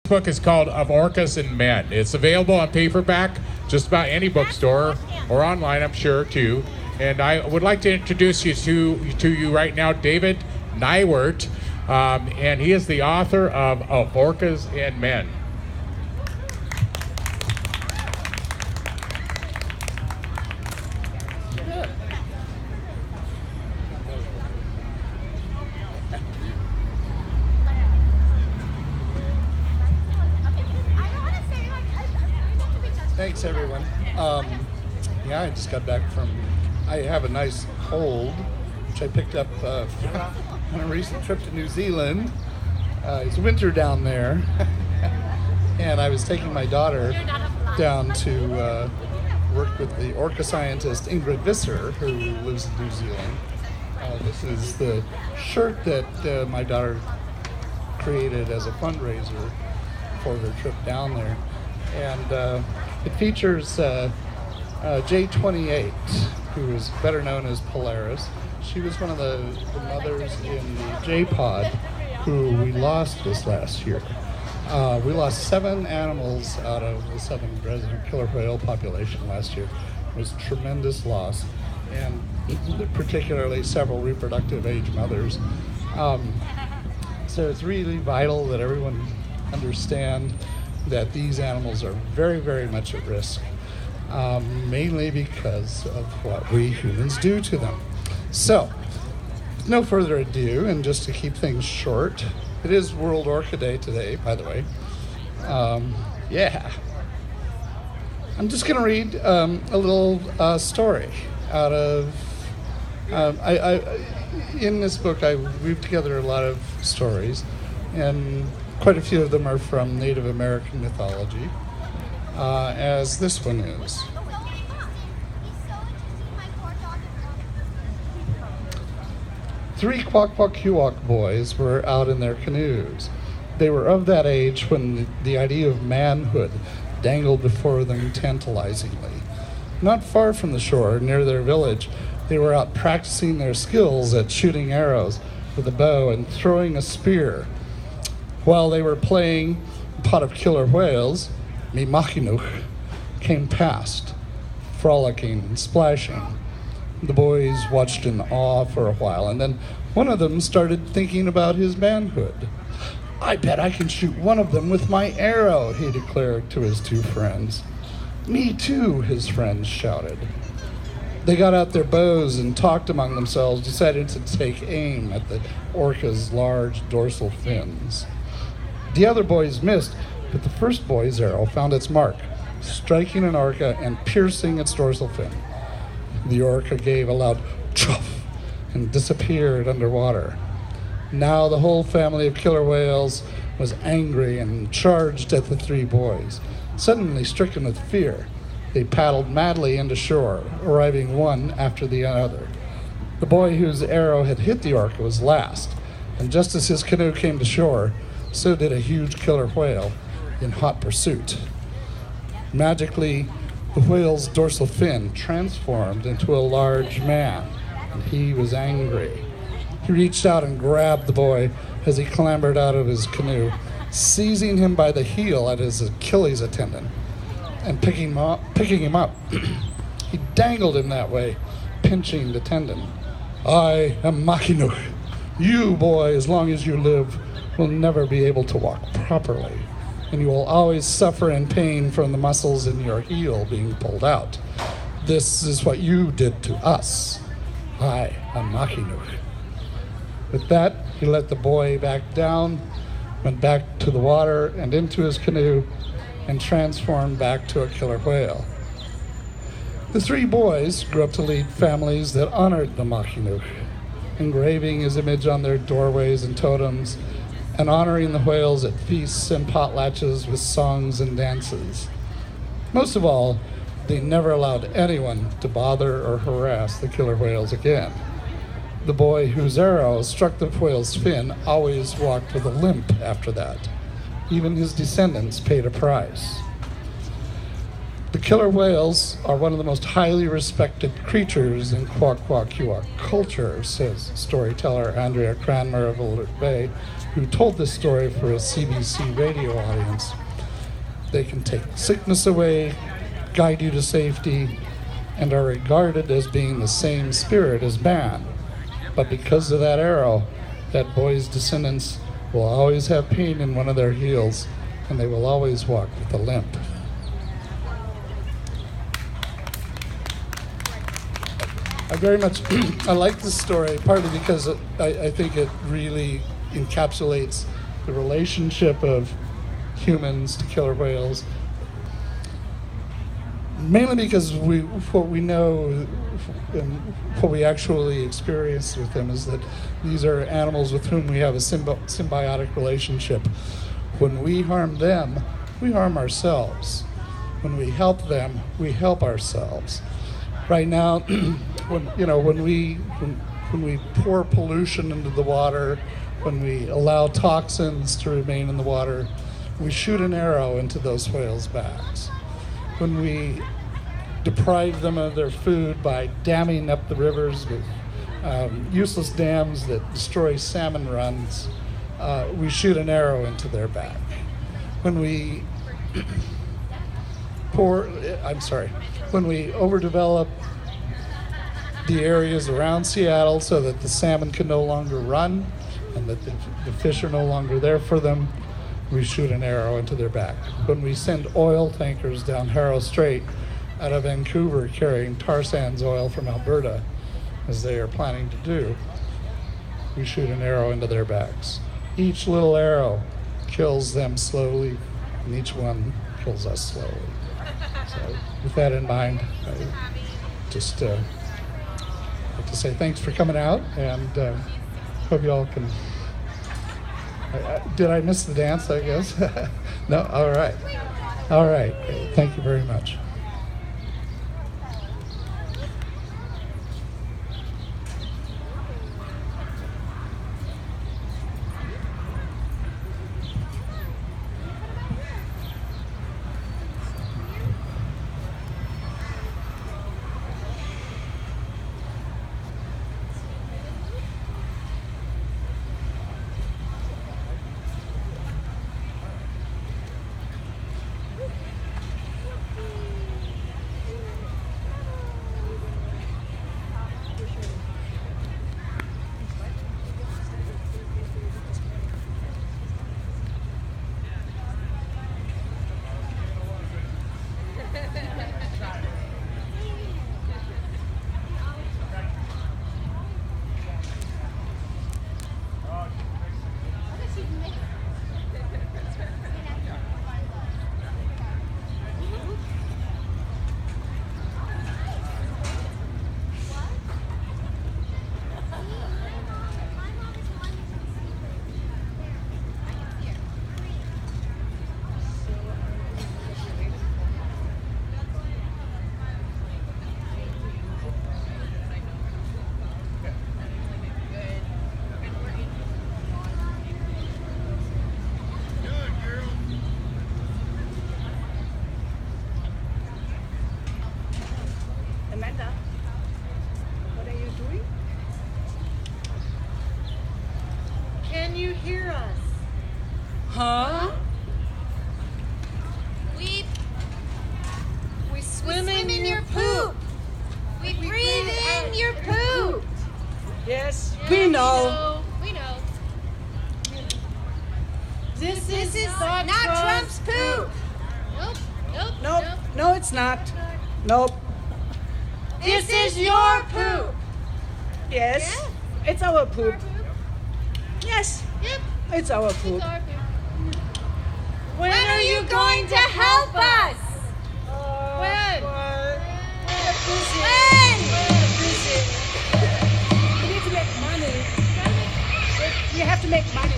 book is called Of Orcas and Men. It's available on paperback, just about any bookstore, or online, I'm sure, too. And I would like to introduce you to you right now, David Nywert, and he is the author of Orcas and Men. Thanks, everyone. Yeah, I just got back I have a nice cold, which I picked up on a recent trip to New Zealand. It's winter down there, and I was taking my daughter down to work with the orca scientist Ingrid Visser, who lives in New Zealand. This is the shirt that my daughter created as a fundraiser for her trip down there. And it features J28, who is better known as Polaris. She was one of the mothers in the J-Pod who we lost this last year. We lost 7 animals out of the 7 resident killer whale population last year. It was a tremendous loss, and particularly several reproductive age mothers. So it's really vital that everyone understand that these animals are very, very much at risk, mainly because of what we humans do to them. So, with no further ado, and just to keep things short, it is World Orca Day today, by the way. Yeah. I'm just going to read a little story out of... in this book, I weaved together a lot of stories, and quite a few of them are from Native American mythology, as this one is. Three Kwak-Kwak-Kuwak boys were out in their canoes. They were of that age when the idea of manhood dangled before them tantalizingly. Not far from the shore, near their village, they were out practicing their skills at shooting arrows with a bow and throwing a spear. While they were playing a pot of killer whales, Mimachinuch came past, frolicking and splashing. The boys watched in awe for a while, and then one of them started thinking about his manhood. "I bet I can shoot one of them with my arrow," he declared to his 2 friends. "Me too," his friends shouted. They got out their bows and talked among themselves, deciding to take aim at the orca's large dorsal fins. The other boys missed, but the first boy's arrow found its mark, striking an orca and piercing its dorsal fin. The orca gave a loud chuff and disappeared underwater. Now the whole family of killer whales was angry and charged at the 3 boys. Suddenly stricken with fear, they paddled madly into shore, arriving one after the other. The boy whose arrow had hit the orca was last, and just as his canoe came to shore, so did a huge killer whale in hot pursuit. Magically, the whale's dorsal fin transformed into a large man, and he was angry. He reached out and grabbed the boy as he clambered out of his canoe, seizing him by the heel at his Achilles tendon and picking him up. He dangled him that way, pinching the tendon. "I am Machinuch. You, boy, as long as you live, will never be able to walk properly, and you will always suffer in pain from the muscles in your heel being pulled out. This is what you did to us. I am Machinuch." With that, he let the boy back down, went back to the water and into his canoe, and transformed back to a killer whale. The 3 boys grew up to lead families that honored the Machinuch, engraving his image on their doorways and totems, and honoring the whales at feasts and potlatches with songs and dances. Most of all, they never allowed anyone to bother or harass the killer whales again. The boy whose arrow struck the whale's fin always walked with a limp after that. Even his descendants paid a price. The killer whales are one of the most highly respected creatures in Kwak-Kwak-Kiwak culture, says storyteller Andrea Cranmer of Alert Bay, who told this story for a CBC radio audience. They can take sickness away, guide you to safety, and are regarded as being the same spirit as man. But because of that arrow, that boy's descendants will always have pain in one of their heels, and they will always walk with a limp. I very much, I like this story, partly because I think it really encapsulates the relationship of humans to killer whales. Mainly because what we know and what we actually experience with them is that these are animals with whom we have a symbiotic relationship. When we harm them, we harm ourselves. When we help them, we help ourselves. Right now, when we pour pollution into the water, when we allow toxins to remain in the water, we shoot an arrow into those whales' backs. When we deprive them of their food by damming up the rivers with useless dams that destroy salmon runs, we shoot an arrow into their back. When we when we overdevelop the areas around Seattle so that the salmon can no longer run and that the fish are no longer there for them, we shoot an arrow into their back. When we send oil tankers down Harrow Strait out of Vancouver carrying tar sands oil from Alberta, as they are planning to do, we shoot an arrow into their backs. Each little arrow kills them slowly, and each one kills us slowly. So with that in mind, I just like to say thanks for coming out, and hope you all can... did I miss the dance, I guess? No? All right. All right. Thank you very much. Huh? We swim in your poop. We breathe in your poop. Yes, Yeah, we know. We know. This This is not not Trump's Trump's poop. Nope. Nope. No, it's not. Nope. This is your poop. Yes. Yeah. It's our poop. Our poop. Yes. Yep. It's our It's poop. our poop. When are you going to help us? When? When? We need to make money. You have to make money.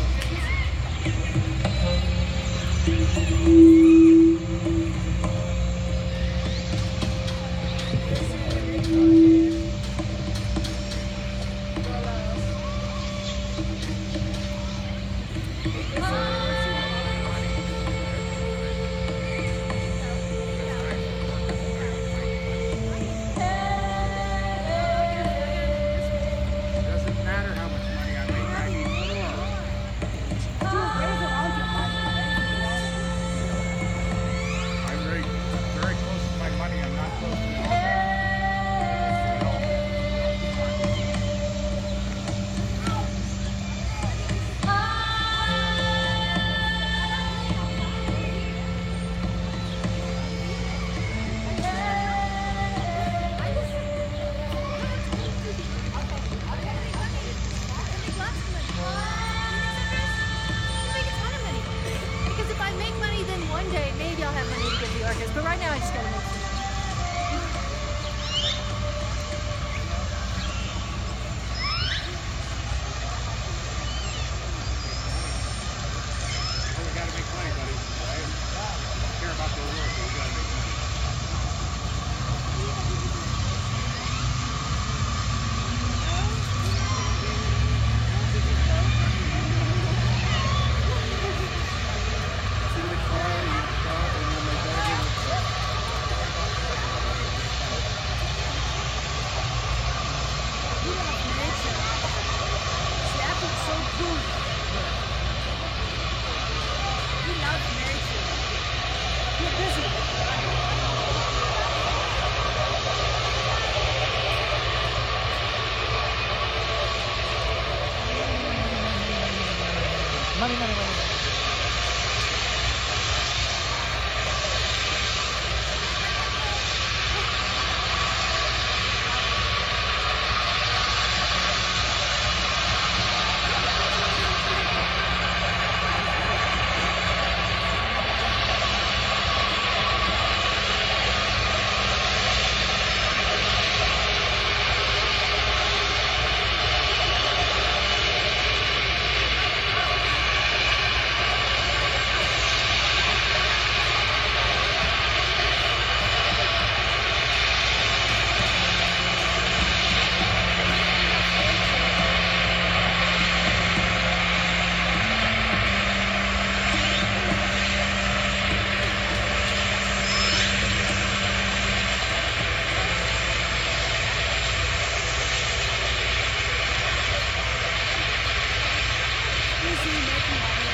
orcas, but right now I just gotta make food. Well, we gotta make money, buddy, right? Don't care about the world, but we gotta make money. He loves nature. Seattle is so cool. He loves nature. You're busy. Money, money, money. Busy making money.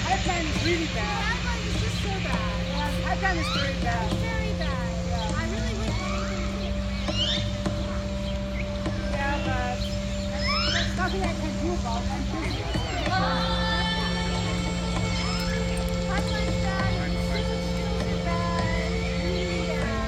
Pipeline is really bad. Pipeline is just so bad. Yeah, pipeline is very bad. Very bad. I really wish Yeah, but there's nothing I can do about it. I'm busy. pipeline's bad. Really bad. Really bad.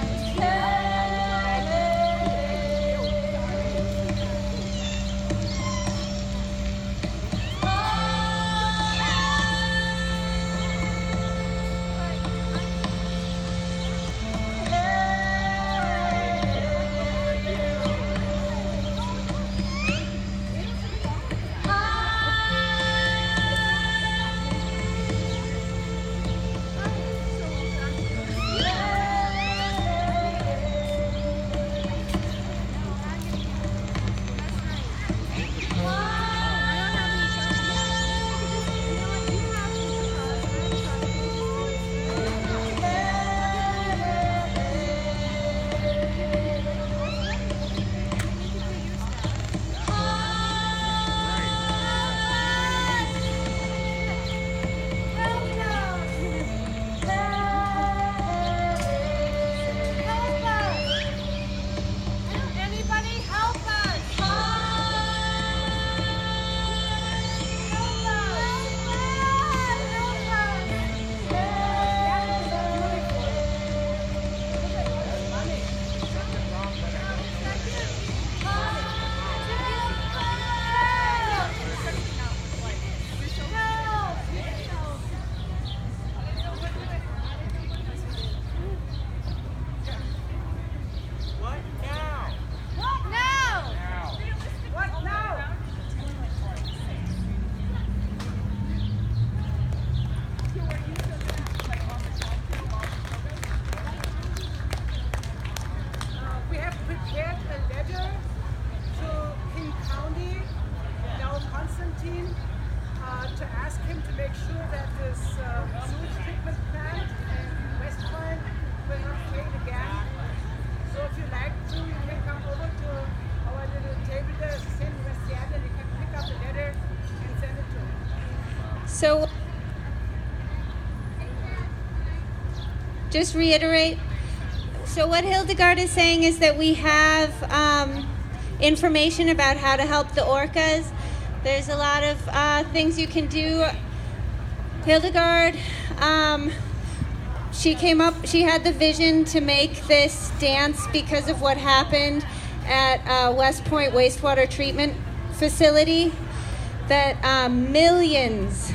Anybody help us? What now? What now? What now? We have prepared a letter to King County, now Constantine, to ask him to make sure that this sewage treatment plant in West Point will not fail again. So if you like to, you can come over to our little table there, it's the same in West Seattle, and you can pick up the letter and send it to him. So, just reiterate. So what Hildegard is saying is that we have information about how to help the orcas. There's a lot of things you can do. Hildegard she came up, she had the vision to make this dance because of what happened at West Point Wastewater Treatment Facility, that millions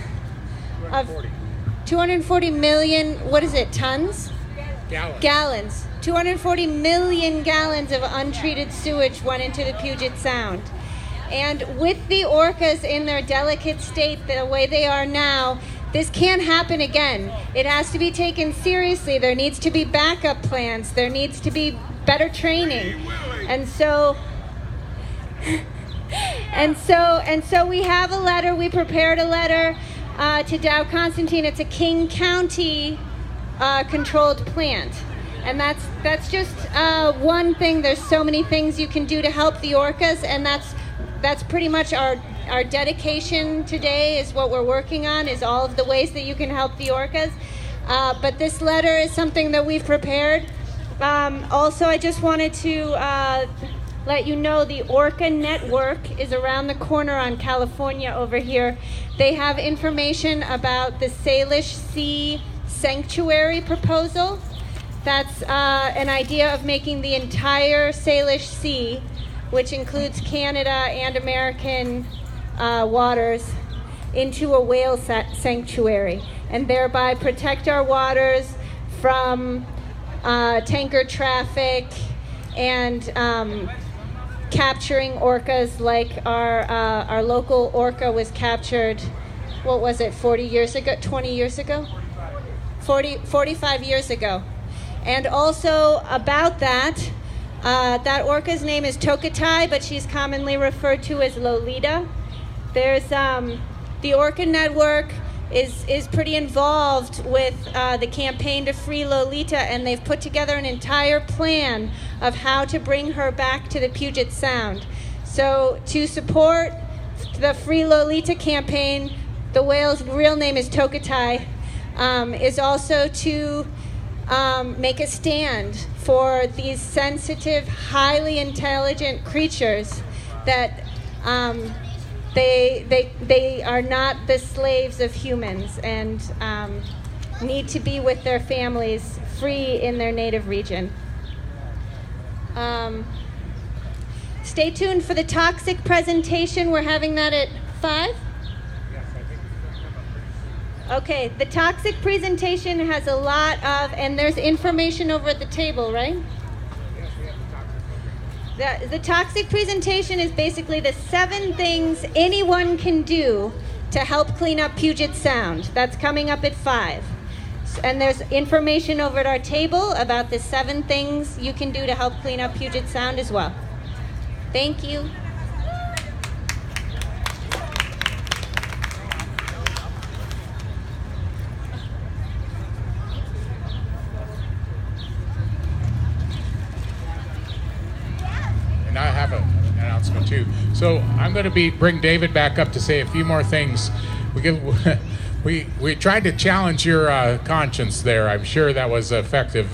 of 240 million, what is it, tons? Gallons. 240 million gallons of untreated sewage went into the Puget Sound. And with the orcas in their delicate state, the way they are now, this can't happen again. It has to be taken seriously. There needs to be backup plans. There needs to be better training. And so we have a letter. We prepared a letter to Dow Constantine. It's a King County controlled plant. And that's just one thing. There's so many things you can do to help the orcas, and that's pretty much our dedication today, is what we're working on, is all of the ways that you can help the orcas. But this letter is something that we've prepared. Also, I just wanted to let you know the Orca Network is around the corner on California over here. They have information about the Salish Sea Sanctuary proposal. That's an idea of making the entire Salish Sea, which includes Canada and American waters, into a whale sanctuary, and thereby protect our waters from tanker traffic and capturing orcas, like our local orca was captured, what was it, 40 years ago, 20 years ago? 45 years ago. And also about that orca's name is Tokatai, but she's commonly referred to as Lolita. There's the Orca Network is pretty involved with the campaign to free Lolita, and they've put together an entire plan of how to bring her back to the Puget Sound. So to support the Free Lolita campaign, the whale's real name is Tokatai, is also to make a stand for these sensitive, highly intelligent creatures that they are not the slaves of humans, and need to be with their families free in their native region. Stay tuned for the toxic presentation. We're having that at 5? Okay, the toxic presentation has a lot of, and there's information over at the table, right? The toxic presentation is basically the 7 things anyone can do to help clean up Puget Sound. That's coming up at 5. And there's information over at our table about the 7 things you can do to help clean up Puget Sound as well. Thank you. And I have an announcement too. So I'm going to bring David back up to say a few more things. We tried to challenge your conscience there. I'm sure that was effective.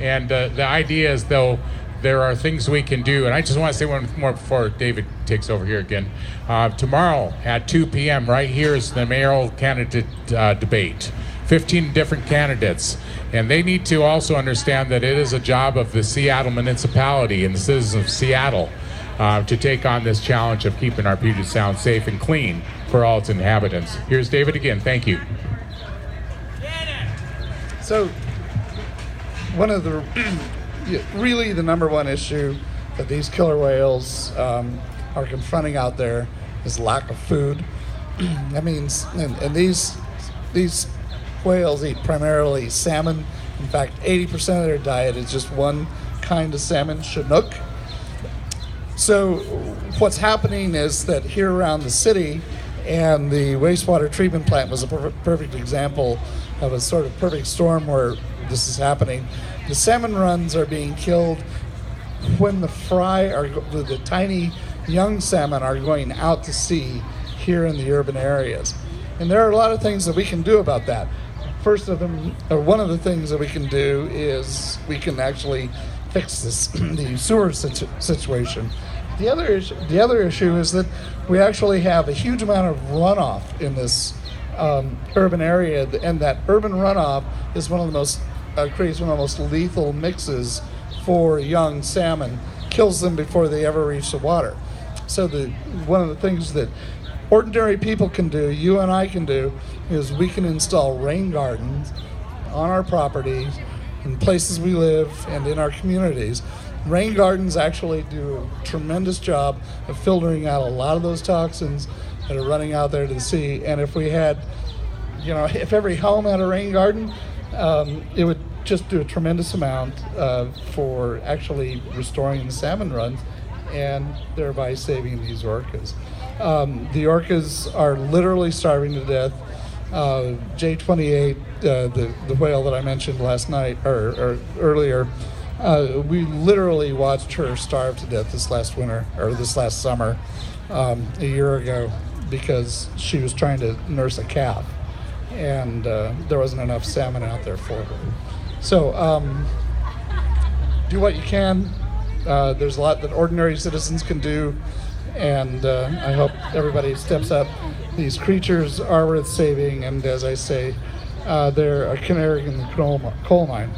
And the idea is, though, there are things we can do. And I just want to say one more before David takes over here again. Tomorrow at 2 p.m. right here is the mayoral candidate debate. 15 different candidates. And they need to also understand that it is a job of the Seattle municipality and the citizens of Seattle to take on this challenge of keeping our Puget Sound safe and clean for all its inhabitants. Here's David again. Thank you. So, one of the really the number one issue that these killer whales are confronting out there is lack of food. That means, and these whales eat primarily salmon. In fact, 80% of their diet is just one kind of salmon, Chinook. So what's happening is that here around the city, and the wastewater treatment plant was a perfect example of a sort of perfect storm where this is happening. The salmon runs are being killed when the the tiny young salmon are going out to sea here in the urban areas. And there are a lot of things that we can do about that. First of them, or one of the things that we can do is we can actually fix the sewer situation. The other issue is that we actually have a huge amount of runoff in this urban area, and that urban runoff is one of the most creates one of the most lethal mixes for young salmon, kills them before they ever reach the water. So one of the things that ordinary people can do, you and I can do, is we can install rain gardens on our property, in places we live, and in our communities. Rain gardens actually do a tremendous job of filtering out a lot of those toxins that are running out there to the sea. And if we had, if every home had a rain garden, it would just do a tremendous amount for actually restoring the salmon runs and thereby saving these orcas. The orcas are literally starving to death. J28, the whale that I mentioned last night or earlier, we literally watched her starve to death this last summer, a year ago, because she was trying to nurse a calf, and there wasn't enough salmon out there for her. So do what you can. There's a lot that ordinary citizens can do, and I hope everybody steps up. These creatures are worth saving, and as I say, they're a canary in the coal mine.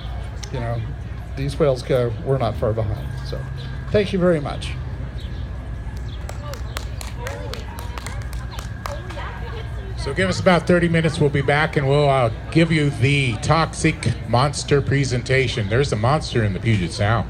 These whales go, we're not far behind. So thank you very much. So give us about 30 minutes. We'll be back and we'll give you the toxic monster presentation. There's a monster in the Puget Sound.